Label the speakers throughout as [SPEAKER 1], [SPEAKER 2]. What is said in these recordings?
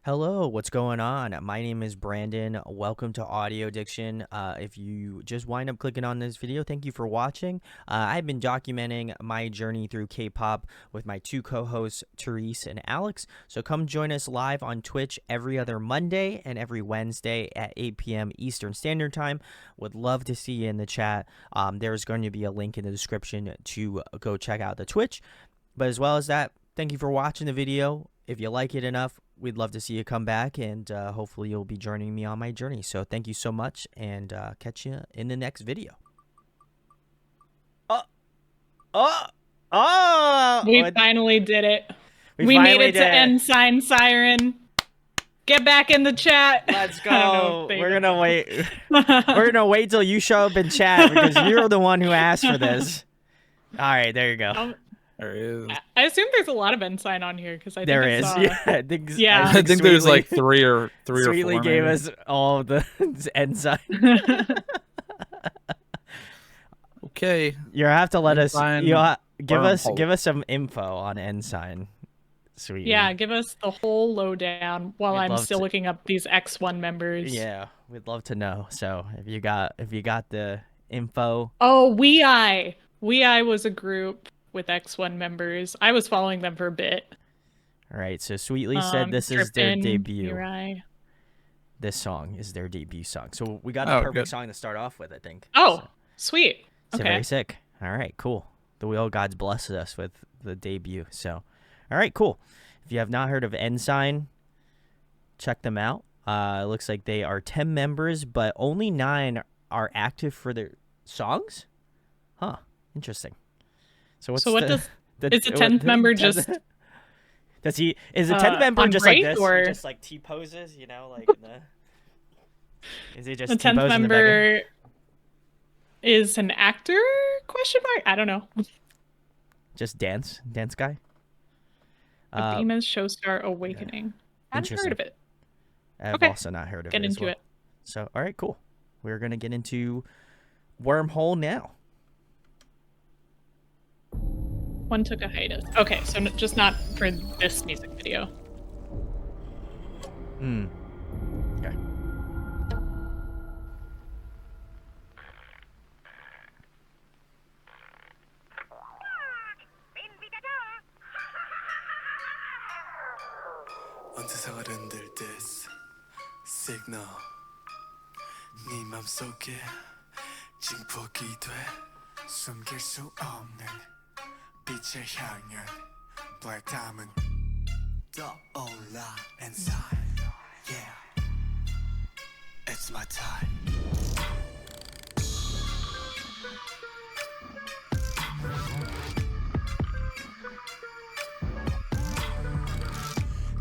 [SPEAKER 1] Hello, what's going on? My name is Brandon. Welcome to Audio Addiction. If you just wind up clicking on this video, thank you for watching. I've been documenting my journey through K-pop with my two co-hosts, Therese and Alex. So come join us live on Twitch every other Monday and every Wednesday at 8 p.m. Eastern Standard Time. Would love to see you in the chat. There's going to be a link in the description to go check out the Twitch. But as well as that, thank you for watching the video. If you like it enough, we'd love to see you come back, and hopefully you'll be joining me on my journey. So thank you so much, and catch you in the next video.
[SPEAKER 2] We finally did it. We made it to n.SSign Siren. Get back in the chat.
[SPEAKER 1] Let's go. We're gonna wait. We're gonna wait till you show up in chat because you're the one who asked for this. All right, there you go.
[SPEAKER 3] There is.
[SPEAKER 2] I assume there's a lot of n.SSign on here because I think
[SPEAKER 1] there
[SPEAKER 2] I
[SPEAKER 1] is.
[SPEAKER 2] saw...
[SPEAKER 1] Yeah,
[SPEAKER 3] I think there's like three or
[SPEAKER 1] Sweetly
[SPEAKER 3] four.
[SPEAKER 1] Gave
[SPEAKER 3] maybe.
[SPEAKER 1] us all of the n.SSign.
[SPEAKER 3] Okay.
[SPEAKER 1] You have to let us. Give us some info on n.SSign. Sweet.
[SPEAKER 2] Yeah, give us the whole lowdown while I'm still looking up these X1 members.
[SPEAKER 1] Yeah, we'd love to know. So if you got the info.
[SPEAKER 2] Oh, We was a group with X1 members. I was following them for a bit.
[SPEAKER 1] All right, so Sweetly said this is their debut.
[SPEAKER 2] Mirai.
[SPEAKER 1] This song is their debut song. So we got the perfect song to start off with, I think.
[SPEAKER 2] Oh,
[SPEAKER 1] so,
[SPEAKER 2] sweet.
[SPEAKER 1] So very sick. All right, cool. The Wheel Gods blessed us with the debut. So, all right, cool. If you have not heard of n.SSign, check them out. It looks like they are 10 members, but only 9 are active for their songs. Huh. Interesting. So what's
[SPEAKER 2] what is the 10th member just?
[SPEAKER 1] Is the 10th member just like this?
[SPEAKER 2] Or...
[SPEAKER 1] He just like T poses, you know, like. Is he just
[SPEAKER 2] the 10th member is an actor? Question mark. I don't know.
[SPEAKER 1] Just dance guy.
[SPEAKER 2] The theme is Showstar Awakening. I haven't heard of it.
[SPEAKER 1] I've also not heard of it.
[SPEAKER 2] Get into it.
[SPEAKER 1] So all right, cool. We're gonna get into Wormhole now.
[SPEAKER 2] One took a hiatus. Okay, so just not for this music video.
[SPEAKER 1] Okay.
[SPEAKER 4] 언제서 흔들 this signal 네 맘속에 증폭이 돼 숨길 수 없는 빛을 향한 black diamond 떠올라 n.SSign yeah it's my time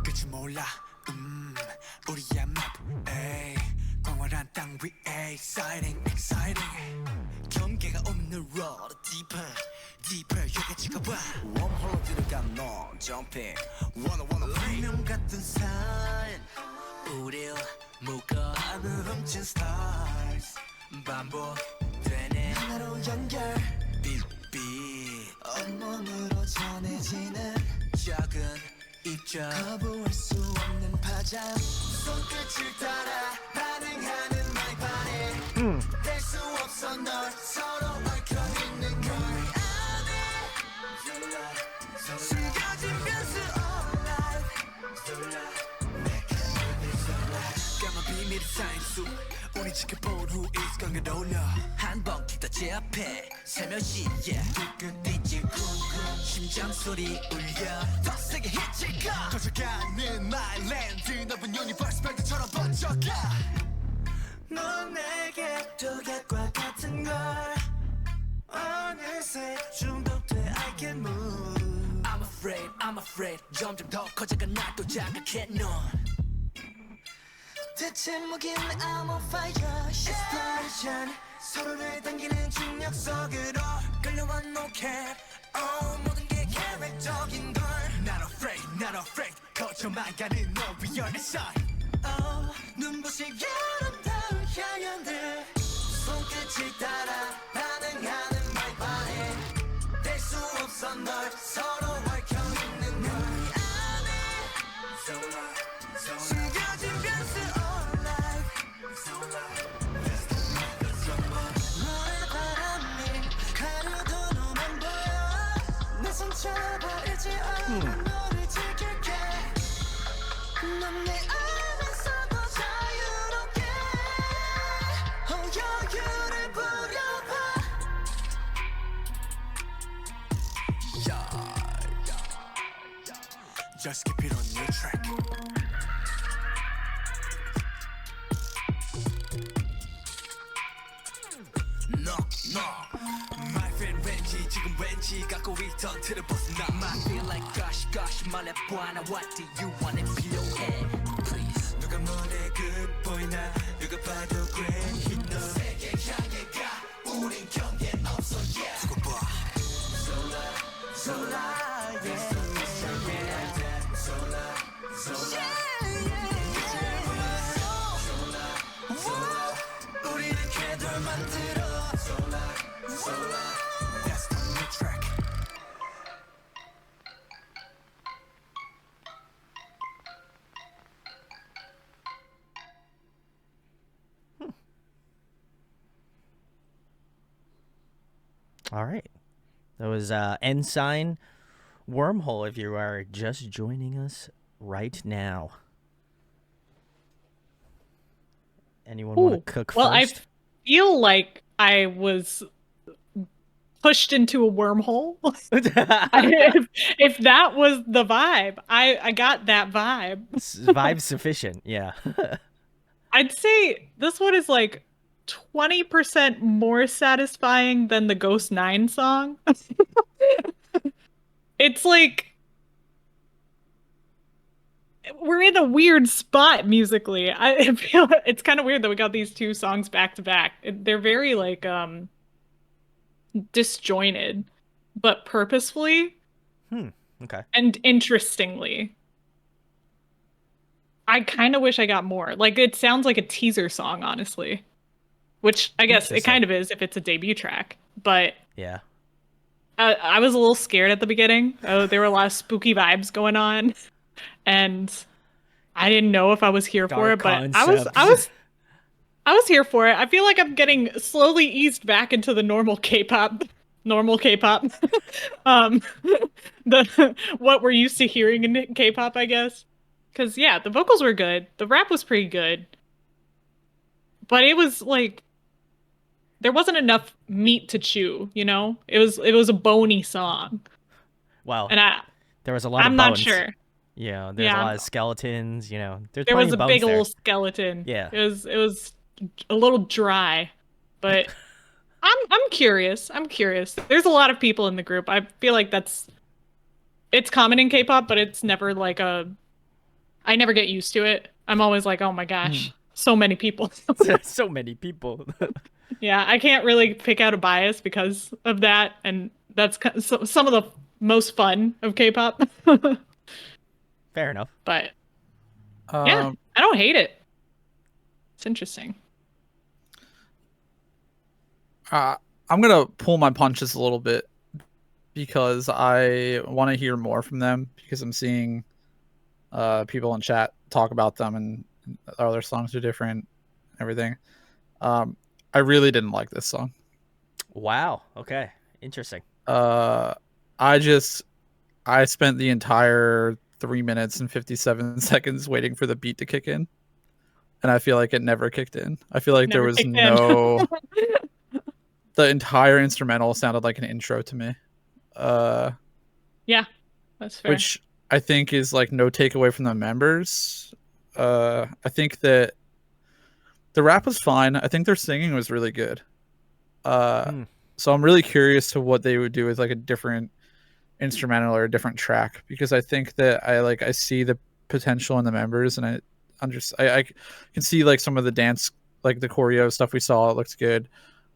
[SPEAKER 4] 끝이 몰라 우리의 map 에이 광활한 땅 위에 exciting 경계가 없는 road deeper 여기 찍어봐 웜홀로 들어간 너 jumping wanna 분명 같은 sign 우릴 묶어 하늘 훔친 stars 반복되네 하나로 연결 빛 온몸으로 전해지는 작은 입장 거부할 수 없는 파장 손끝을 따라 반응하는 my body 뗄 수 없어 널 서로 얽혀있는 걸 숨겨진 변수 all life 까만 비밀의 사인수 우리 지켜본 who is gonna 돌려 한번 기다 제 앞에 살며시 뒤끝뒤질 쿵쿵 심장 소리 울려 더 세게 hit칠까 커져가는 my land 넓은 유니버스 벨트처럼 번져가 넌 내게 독약과 같은 걸 어느새 중독돼 I can move I'm afraid 점점 더 커져가 날 또 자극해 넌 대체 뭐길래 I'm on fire explosion 서로를 당기는 중력 속으로 끌려와 no cap 모든 게 계획적인 걸 Not afraid 거쳐만 가는 너 위험한 sign 눈부신 아름다운 향연들 손끝을 따라 반응하는 my body 뗄 수 없어 널 서로 얽혀있는 걸 안에 넌내 안에서도 자유롭게 여유를 부려봐. Just keep it on your track. No, my friend 왠지 지금 왠지 갖고 있던 틀을 벗어나. I feel like gosh 말해봐 나 what do you want it 필요해 please. 누가 뭐래 good boy 나 누가 봐도 great hit 너 세계 향해 가 우린 경계는 없어 yeah. 두고 봐 Sola yeah 우리는 걔들 만들어 That's the new track.
[SPEAKER 1] All right. That was n.SSign Wormhole if you are just joining us right now. Anyone want to cook
[SPEAKER 2] well,
[SPEAKER 1] first?
[SPEAKER 2] I feel like I was pushed into a wormhole. if that was the vibe, I got that vibe.
[SPEAKER 1] Vibe sufficient, yeah.
[SPEAKER 2] I'd say this one is like 20% more satisfying than the Ghost 9 song. It's like we're in a weird spot musically. I feel it's kind of weird that we got these two songs back to back. They're very like disjointed, but purposefully
[SPEAKER 1] Okay.
[SPEAKER 2] and interestingly. I kind of wish I got more. Like it sounds like a teaser song, honestly. Which I guess it kind of is if it's a debut track. But
[SPEAKER 1] yeah.
[SPEAKER 2] I was a little scared at the beginning. There were a lot of spooky vibes going on. And I didn't know if I was here for it, but I was here for it. I feel like I'm getting slowly eased back into the normal K-pop. The what we're used to hearing in K-pop, I guess. Cause yeah, the vocals were good. The rap was pretty good. But it was like there wasn't enough meat to chew, you know? It was a bony song.
[SPEAKER 1] Wow.
[SPEAKER 2] And
[SPEAKER 1] there was a lot of
[SPEAKER 2] I'm
[SPEAKER 1] bones.
[SPEAKER 2] not sure.
[SPEAKER 1] Yeah, there's a lot of skeletons, you know.
[SPEAKER 2] There was a big old skeleton.
[SPEAKER 1] Yeah.
[SPEAKER 2] It was a little dry. But I'm curious. There's a lot of people in the group. I feel like it's common in K-pop, but it's never like I never get used to it. I'm always like, "Oh my gosh, so many people."
[SPEAKER 1] So many people.
[SPEAKER 2] Yeah, I can't really pick out a bias because of that, and that's some of the most fun of K-pop.
[SPEAKER 1] Fair enough.
[SPEAKER 2] But yeah, I don't hate it. It's interesting.
[SPEAKER 3] I'm gonna pull my punches a little bit because I want to hear more from them because I'm seeing people in chat talk about them and other songs are different, everything. I really didn't like this song.
[SPEAKER 1] Wow. Okay. Interesting.
[SPEAKER 3] I spent the entire 3 minutes and 57 seconds waiting for the beat to kick in. And I feel like it never kicked in. I feel like there was no... The entire instrumental sounded like an intro to me.
[SPEAKER 2] Yeah, that's fair.
[SPEAKER 3] Which I think is like no takeaway from the members. I think that the rap was fine. I think their singing was really good. So I'm really curious to what they would do with like a different instrumental or a different track, because I think that I see the potential in the members, and I can see like some of the dance, like the choreo stuff we saw. It looks good.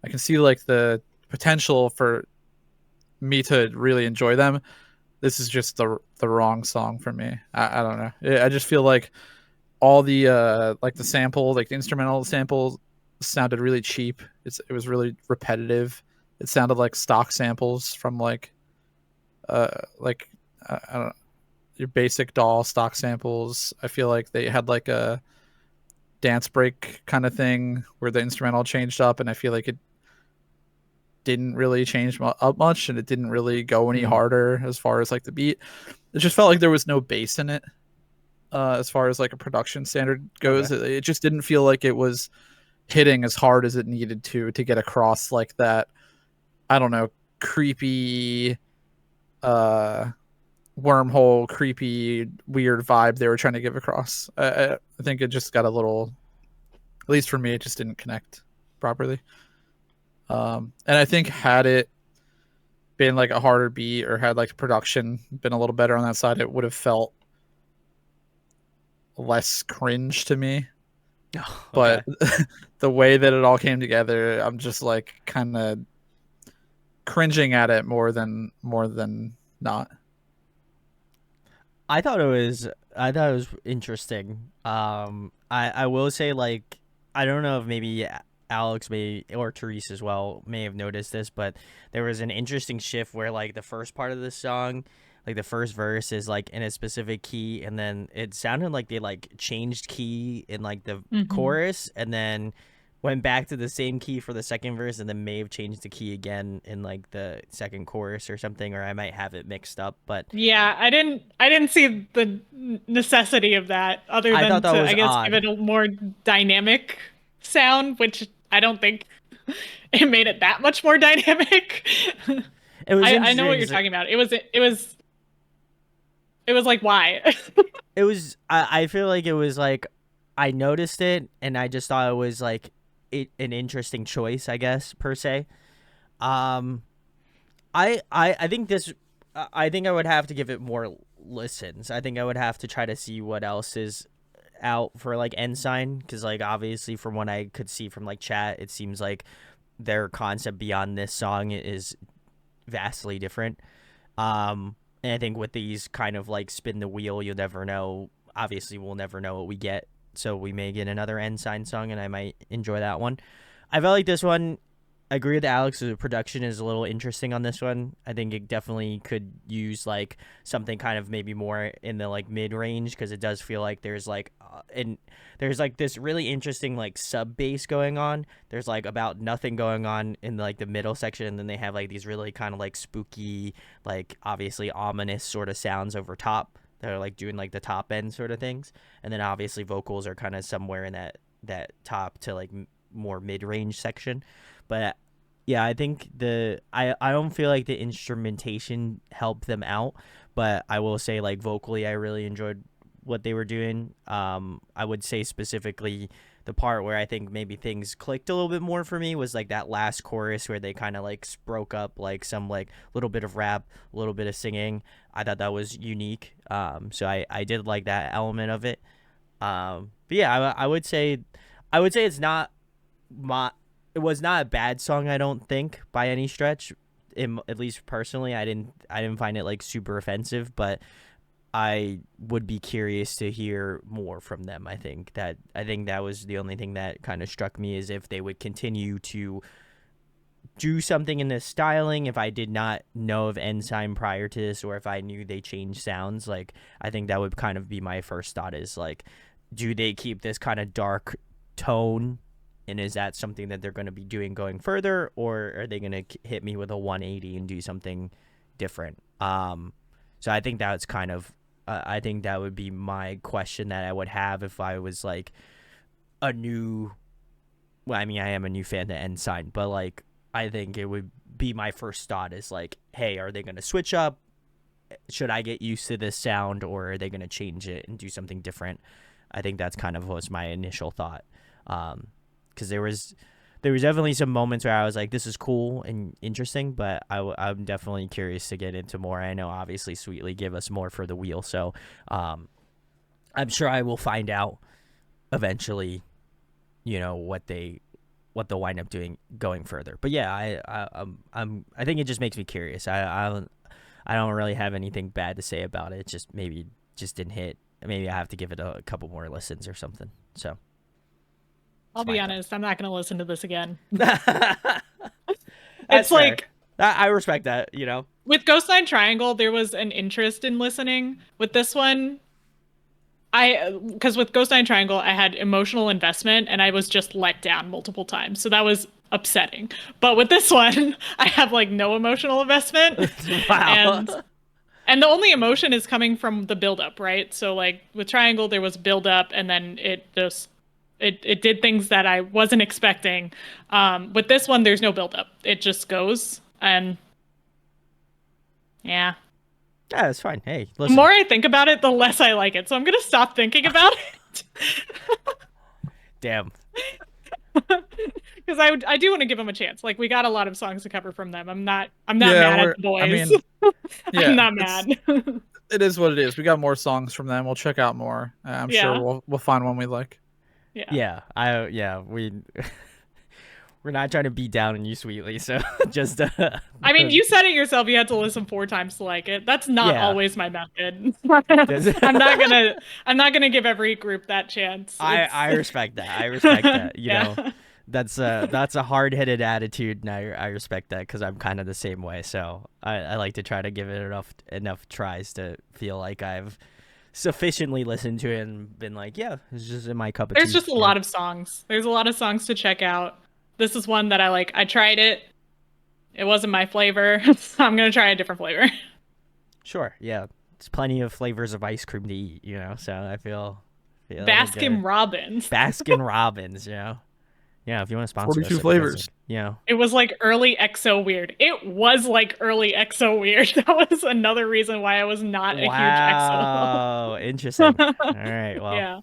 [SPEAKER 3] I can see like the potential for me to really enjoy them. This is just the wrong song for me. I don't know. I just feel like all the like the sample, like the instrumental sample sounded really cheap. It was really repetitive. It sounded like stock samples from like I don't know, your basic doll stock samples. I feel like they had like a dance break kind of thing where the instrumental changed up, and I feel like it didn't really change up much, and it didn't really go any harder as far as like the beat. It just felt like there was no bass in it. as far as like a production standard goes. It just didn't feel like it was hitting as hard as it needed to get across like that, I don't know, creepy wormhole, creepy, weird vibe they were trying to give across. I think it just got a little, at least for me, it just didn't connect properly. And I think had it been like a harder beat or had like production been a little better on that side, it would have felt less cringe to me.
[SPEAKER 1] Oh,
[SPEAKER 3] but the way that it all came together, I'm just like kind of cringing at it more than not.
[SPEAKER 1] I thought it was interesting. I will say, like, I don't know if maybe Alex or Therese as well may have noticed this, but there was an interesting shift where like the first part of the song, like the first verse is like in a specific key, and then it sounded like they like changed key in like the chorus, and then went back to the same key for the second verse, and then may have changed the key again in like the second chorus or something, or I might have it mixed up. But
[SPEAKER 2] yeah, I didn't see the necessity of that other
[SPEAKER 1] I
[SPEAKER 2] than
[SPEAKER 1] thought that
[SPEAKER 2] to,
[SPEAKER 1] was
[SPEAKER 2] I guess,
[SPEAKER 1] odd.
[SPEAKER 2] give it a more dynamic sound, which I don't think it made it that much more dynamic.
[SPEAKER 1] It was
[SPEAKER 2] I know what you're talking about. It was like, why?
[SPEAKER 1] It was, I feel like it was like, I noticed it and I just thought it was like an interesting choice, I guess, per se. I think this, I think I would have to give it more listens. I think I would have to try to see what else is out for like n.SSign, because like obviously from what I could see from like chat, it seems like their concept beyond this song is vastly different. And I think with these kind of like spin the wheel, you'll never know. Obviously, we'll never know what we get. So we may get another n.SSign song, and I might enjoy that one. I felt like this one, I agree with Alex, the production is a little interesting on this one. I think it definitely could use like something kind of maybe more in the like mid range, because it does feel like there's like there's like this really interesting like sub bass going on. There's like about nothing going on in like the middle section, and then they have like these really kind of like spooky, like obviously ominous sort of sounds over top. They're like doing like the top end sort of things, and then obviously vocals are kind of somewhere in that top to like more mid range section. But yeah, I think I don't feel like the instrumentation helped them out, but I will say like vocally I really enjoyed what they were doing. I would say specifically the part where I think maybe things clicked a little bit more for me was like that last chorus where they kind of like broke up like some like little bit of rap, a little bit of singing. I thought that was unique. So I did like that element of it. But yeah, I would say it's not it was not a bad song, I don't think, by any stretch. At least personally, I didn't find it like super offensive, but I would be curious to hear more from them. I think that was the only thing that kind of struck me, is if they would continue to do something in this styling. If I did not know of n.SSign prior to this, or if I knew they changed sounds, like I think that would kind of be my first thought, is like, do they keep this kind of dark tone? And is that something that they're going to be doing going further, or are they going to hit me with a 180 and do something different? So I think that's kind of, I think that would be my question that I would have if I was like a new, well, I mean, I am a new fan to n.SSign, but like, I think it would be my first thought is like, hey, are they going to switch up? Should I get used to this sound, or are they going to change it and do something different? I think that's kind of was my initial thought. Because there was definitely some moments where I was like, this is cool and interesting, but I'm definitely curious to get into more. I know obviously Sweetly give us more for the wheel, so I'm sure I will find out eventually, you know, what they'll wind up doing going further. But yeah, I think it just makes me curious. I don't really have anything bad to say about it. It just maybe just didn't hit. Maybe I have to give it a couple more listens or something. So
[SPEAKER 2] I'll be honest, I'm not going to listen to this again.
[SPEAKER 1] It's
[SPEAKER 2] like,
[SPEAKER 1] I respect that, you know.
[SPEAKER 2] With Ghost Nine Triangle, there was an interest in listening. With this one, because with Ghost Nine Triangle, I had emotional investment and I was just let down multiple times. So that was upsetting. But with this one, I have like no emotional investment.
[SPEAKER 1] Wow.
[SPEAKER 2] And And the only emotion is coming from the buildup, right? So like with Triangle, there was buildup, and then it did things that I wasn't expecting. With this one, there's no buildup. It just goes, and yeah.
[SPEAKER 1] Yeah, it's fine. Hey,
[SPEAKER 2] The
[SPEAKER 1] listen.
[SPEAKER 2] more I think about it, the less I like it. So I'm gonna stop thinking about it.
[SPEAKER 1] Damn.
[SPEAKER 2] Because I do want to give them a chance. Like we got a lot of songs to cover from them. I'm not
[SPEAKER 3] Yeah,
[SPEAKER 2] mad at the boys.
[SPEAKER 3] I mean, yeah,
[SPEAKER 2] I'm not mad.
[SPEAKER 3] it is what it is. We got more songs from them. We'll check out more. I'm
[SPEAKER 2] Yeah.
[SPEAKER 3] sure we'll find one we like.
[SPEAKER 2] Yeah.
[SPEAKER 1] We're not trying to beat down on you, Sweetly. So just.
[SPEAKER 2] I mean, you said it yourself. You had to listen 4 times to like it. That's not
[SPEAKER 1] Yeah.
[SPEAKER 2] always my method. I'm not gonna give every group that chance.
[SPEAKER 1] I respect that. I respect that. You
[SPEAKER 2] Yeah.
[SPEAKER 1] know, that's a hard-headed attitude, and I respect that because I'm kind of the same way. So I like to try to give it enough tries to feel like I've sufficiently listened to it and been like, yeah, it's just in my cup of tea.
[SPEAKER 2] There's just a lot of songs. There's a lot of songs to check out. This is one that I like. I tried it. It wasn't my flavor. I'm gonna try a different flavor.
[SPEAKER 1] Sure, yeah. There's plenty of flavors of ice cream to eat, you know. So I feel
[SPEAKER 2] Baskin Robbins.
[SPEAKER 1] Baskin Robbins, you know. Yeah, if you want to sponsor
[SPEAKER 3] 42
[SPEAKER 1] us,
[SPEAKER 3] flavors.
[SPEAKER 1] You know.
[SPEAKER 2] It was like early EXO weird. It was like early EXO weird. That was another reason why I was not a huge EXO.
[SPEAKER 1] Wow, interesting. All right, well,
[SPEAKER 2] Yeah.